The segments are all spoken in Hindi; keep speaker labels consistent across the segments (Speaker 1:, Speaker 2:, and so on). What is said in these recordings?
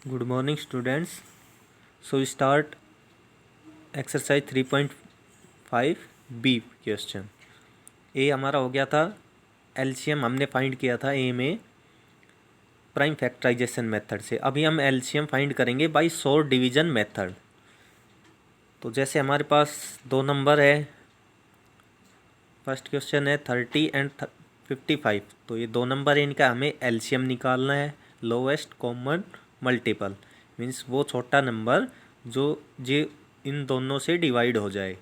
Speaker 1: Good morning students. So start exercise 3.5 B question. A हमारा हो गया था, एलसीएम हमने फाइंड किया था ए में प्राइम फैक्टराइजेशन मेथड से। अभी हम एलसीएम फाइंड करेंगे बाय शॉर्ट डिवीजन मेथड। तो जैसे हमारे पास दो नंबर है, फर्स्ट क्वेश्चन है 30 एंड 55। तो ये दो नंबर है, इनका हमें एलसीएम निकालना है, लोवेस्ट कॉमन मल्टीपल, मीन्स वो छोटा नंबर जो इन दोनों से डिवाइड हो जाए।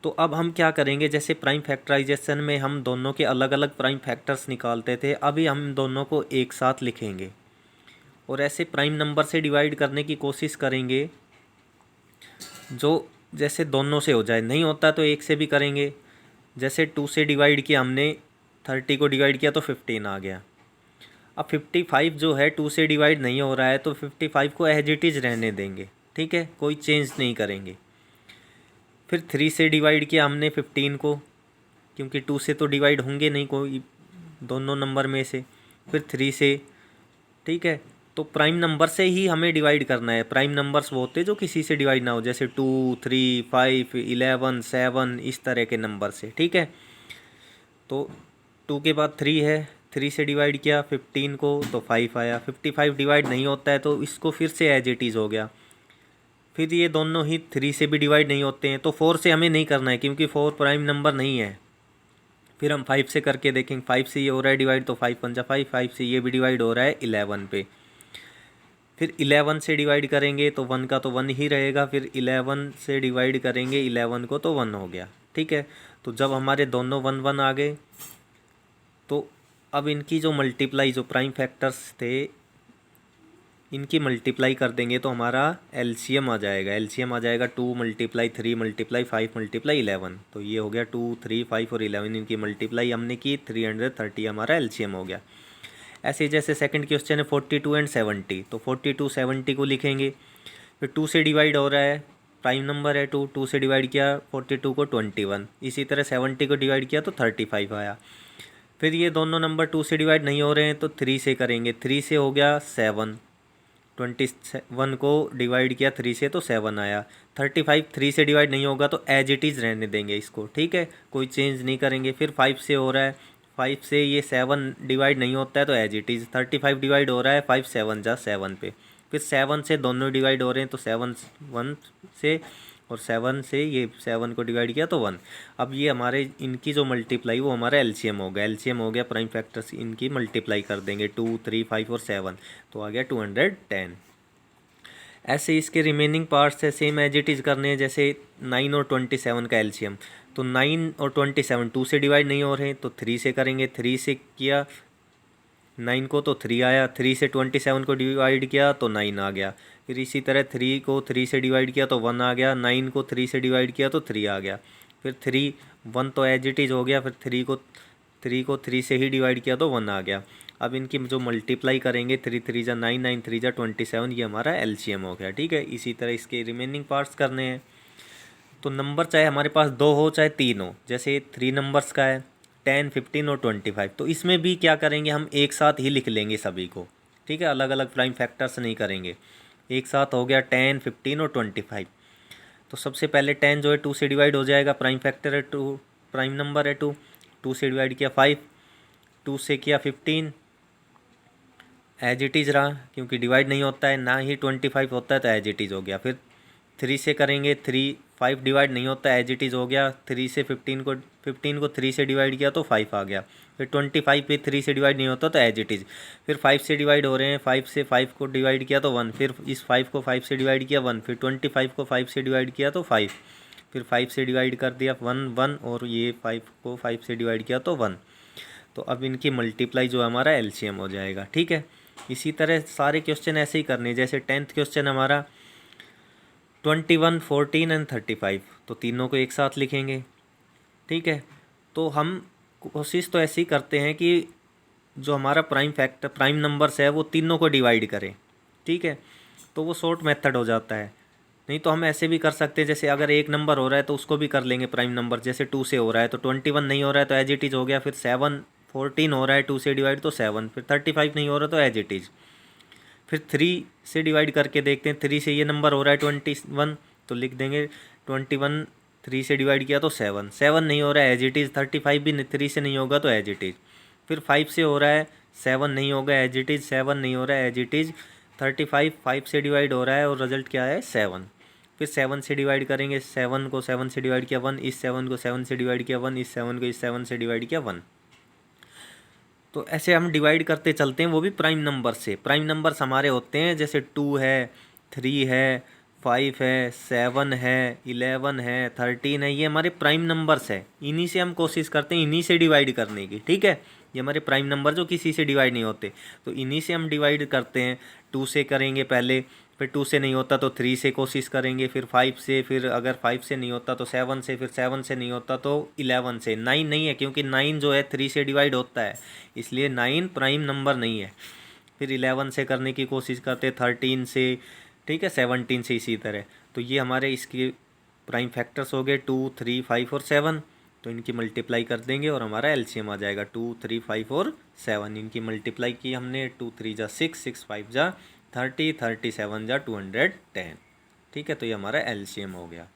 Speaker 1: तो अब हम क्या करेंगे, जैसे प्राइम फैक्टराइजेशन में हम दोनों के अलग अलग प्राइम फैक्टर्स निकालते थे, अभी हम दोनों को एक साथ लिखेंगे और ऐसे प्राइम नंबर से डिवाइड करने की कोशिश करेंगे जो जैसे दोनों से हो जाए। नहीं होता तो एक से भी करेंगे। जैसे 2 से डिवाइड किया हमने, 30 को डिवाइड किया तो 15 आ गया। अब 55 जो है 2 से डिवाइड नहीं हो रहा है, तो 55 को एज इट इज़ रहने देंगे, ठीक है, कोई चेंज नहीं करेंगे। फिर 3 से डिवाइड किया हमने 15 को, क्योंकि 2 से तो डिवाइड होंगे नहीं कोई दोनों नंबर में से। फिर 3 से, ठीक है। तो प्राइम नंबर से ही हमें डिवाइड करना है। प्राइम नंबर्स वो होते हैं जो किसी से डिवाइड ना हो, जैसे 2, 3, 5, 11, 7, इस तरह के नंबर से, ठीक है। तो 2 के बाद 3 है, 3 से डिवाइड किया 15 को तो 5 आया। 55 डिवाइड नहीं होता है तो इसको फिर से एज इट इज़ हो गया। फिर ये दोनों ही 3 से भी डिवाइड नहीं होते हैं, तो 4 से हमें नहीं करना है क्योंकि 4 प्राइम नंबर नहीं है। फिर हम 5 से करके देखेंगे, 5 से ये हो रहा है डिवाइड तो 5 पंजा 5, 5 से ये भी डिवाइड हो रहा है 11 पे। फिर 11 से डिवाइड करेंगे तो 1 का तो 1 ही रहेगा, फिर 11 से डिवाइड करेंगे 11 को तो 1 हो गया, ठीक है। तो जब हमारे दोनों 1 1 आ गए, तो अब इनकी जो मल्टीप्लाई, जो प्राइम फैक्टर्स थे, इनकी मल्टीप्लाई कर देंगे तो हमारा एलसीएम आ जाएगा। एलसीएम आ जाएगा 2 × 3 × 5 × 11। तो ये हो गया 2, 3, 5 और 11, इनकी मल्टीप्लाई हमने की 330, हमारा एलसीएम हो गया। ऐसे जैसे सेकंड क्वेश्चन है 42 एंड 70। तो 42, 70 को लिखेंगे। फिर 2 से डिवाइड हो रहा है, प्राइम नंबर है 2, 2 से डिवाइड किया 42 को 21। इसी तरह 70 को डिवाइड किया तो 35 आया। फिर ये दोनों नंबर 2 से डिवाइड नहीं हो रहे हैं तो 3 से करेंगे। 3 से हो गया 7, 21 को डिवाइड किया 3 से तो 7 आया। 35 3 से डिवाइड नहीं होगा तो एज इट इज़ रहने देंगे इसको, ठीक है, कोई चेंज नहीं करेंगे। फिर 5 से हो रहा है, 5 से ये 7 डिवाइड नहीं होता है तो एज इट इज़। 35 डिवाइड हो रहा है, 5 7 जा 7 पे। फिर 7 से दोनों डिवाइड हो रहे हैं तो 7 1 से, और 7 से ये 7 को डिवाइड किया तो 1। अब ये हमारे इनकी जो मल्टीप्लाई वो हमारा एलसीएम हो गया। एलसीएम हो गया, प्राइम फैक्टर्स इनकी मल्टीप्लाई कर देंगे 2, 3, 5 और 7, तो आ गया 210। ऐसे इसके रिमेनिंग पार्ट्स है, सेम एज इट इज़ करने हैं। जैसे 9 और 27 का एलसीएम, तो 9 और 27 2 से डिवाइड नहीं हो रहे हैं तो 3 से करेंगे। 3 से किया 9 को तो 3 आया, 3 से 27 को डिवाइड किया तो 9 आ गया। फिर इसी तरह 3 को 3 से डिवाइड किया तो 1 आ गया, 9 को 3 से डिवाइड किया तो 3 आ गया। फिर 3 1 तो एज इट इज़ हो गया, फिर 3 को 3 से ही डिवाइड किया तो 1 आ गया। अब इनकी जो मल्टीप्लाई करेंगे 3 3 जा 9, 9 3 जा 27, ये हमारा एलसीएम हो गया, ठीक है। इसी तरह इसके रिमेनिंग पार्ट्स करने हैं। तो नंबर चाहे हमारे पास 2 हो चाहे 3 हो, जैसे 3 नंबर्स का है 10, 15 और 25, तो इसमें भी क्या करेंगे, हम एक साथ ही लिख लेंगे सभी को, ठीक है, अलग अलग प्राइम फैक्टर्स नहीं करेंगे। एक साथ हो गया 10, 15 और 25। तो सबसे पहले 10 जो है 2 से डिवाइड हो जाएगा, प्राइम फैक्टर है 2, प्राइम नंबर है 2, 2 से डिवाइड किया 5, 2 से किया 15, एज इट इज़ रहा क्योंकि डिवाइड नहीं होता है, ना ही 25 होता है तो एज इट इज़ हो गया। फिर 3 से करेंगे, 5 डिवाइड नहीं होता, एज इट इज़ हो गया। 3 से 15 को 3 से डिवाइड किया तो 5 आ गया। फिर 25 पे 3 से डिवाइड नहीं होता तो एज इट इज़। फिर 5 से डिवाइड हो रहे हैं, 5 से 5 को डिवाइड किया तो 1, फिर इस 5 को 5 से डिवाइड किया 1, फिर 25 को 5 से डिवाइड किया तो 5, फिर 5 से डिवाइड कर दिया 1 1, और ये 5 को 5 से डिवाइड किया तो 1। तो अब इनकी मल्टीप्लाई जो हमारा एलसीएम हो जाएगा, ठीक है। इसी तरह सारे क्वेश्चन ऐसे ही करने। जैसे 10th क्वेश्चन हमारा 21, 14 एंड 35, तो तीनों को एक साथ लिखेंगे, ठीक है। तो हम कोशिश तो ऐसी करते हैं कि जो हमारा प्राइम नंबर्स है वो तीनों को डिवाइड करें, ठीक है, तो वो शॉर्ट मेथड हो जाता है। नहीं तो हम ऐसे भी कर सकते हैं, जैसे अगर एक नंबर हो रहा है तो उसको भी कर लेंगे प्राइम नंबर। जैसे 2 से हो रहा है तो 21 नहीं हो रहा है तो एज इट इज़ हो गया। फिर 7, 14 हो रहा है 2 से डिवाइड तो 7, फिर 35 नहीं हो रहा तो एज इट इज़। फिर 3 से डिवाइड करके देखते हैं। 3 से ये नंबर हो रहा है 21, तो लिख देंगे 21, 3 से डिवाइड किया तो 7, 7 नहीं हो रहा है एज इट इज़। 35 भी 3 से नहीं होगा तो एज इट इज़। फिर 5 से हो रहा है, 7 नहीं होगा एज इट इज़, 7 नहीं हो रहा है एज इट इज़। 35 5 से डिवाइड हो रहा है और रिजल्ट क्या है 7। फिर 7 से डिवाइड करेंगे, 7 को 7 से डिवाइड किया 1, इस 7 को 7 से डिवाइड किया 1, इस 7 को इस 7 से डिवाइड किया 1। तो ऐसे हम डिवाइड करते चलते हैं, वो भी प्राइम नंबर से। प्राइम नंबर्स हमारे होते हैं जैसे 2 है, 3 है, 5 है, 7 है, 11 है, 13 है, ये हमारे प्राइम नंबर्स है। इन्हीं से हम कोशिश करते हैं इन्हीं से डिवाइड करने की, ठीक है। ये हमारे प्राइम नंबर जो किसी से डिवाइड नहीं होते, तो इन्हीं से हम डिवाइड करते हैं। 2 से करेंगे पहले, फिर 2 से नहीं होता तो 3 से कोशिश करेंगे, फिर 5 से, फिर अगर 5 से नहीं होता तो 7 से, फिर 7 से नहीं होता तो 11 से। 9 नहीं है क्योंकि 9 जो है 3 से डिवाइड होता है, इसलिए 9 प्राइम नंबर नहीं है। फिर 11 से करने की कोशिश करते, 13 से, ठीक है, 17 से, इसी तरह। तो ये हमारे इसके प्राइम फैक्टर्स हो गए 2, 3, 5 और 7। तो इनकी मल्टीप्लाई कर देंगे और हमारा एलसीएम आ जाएगा 2, 3, 5 और 7। इनकी मल्टीप्लाई की हमने, 2 3 जा 6, 6 5 जा 30, 37 जा 210। ठीक है, तो ये हमारा एलसीएम हो गया।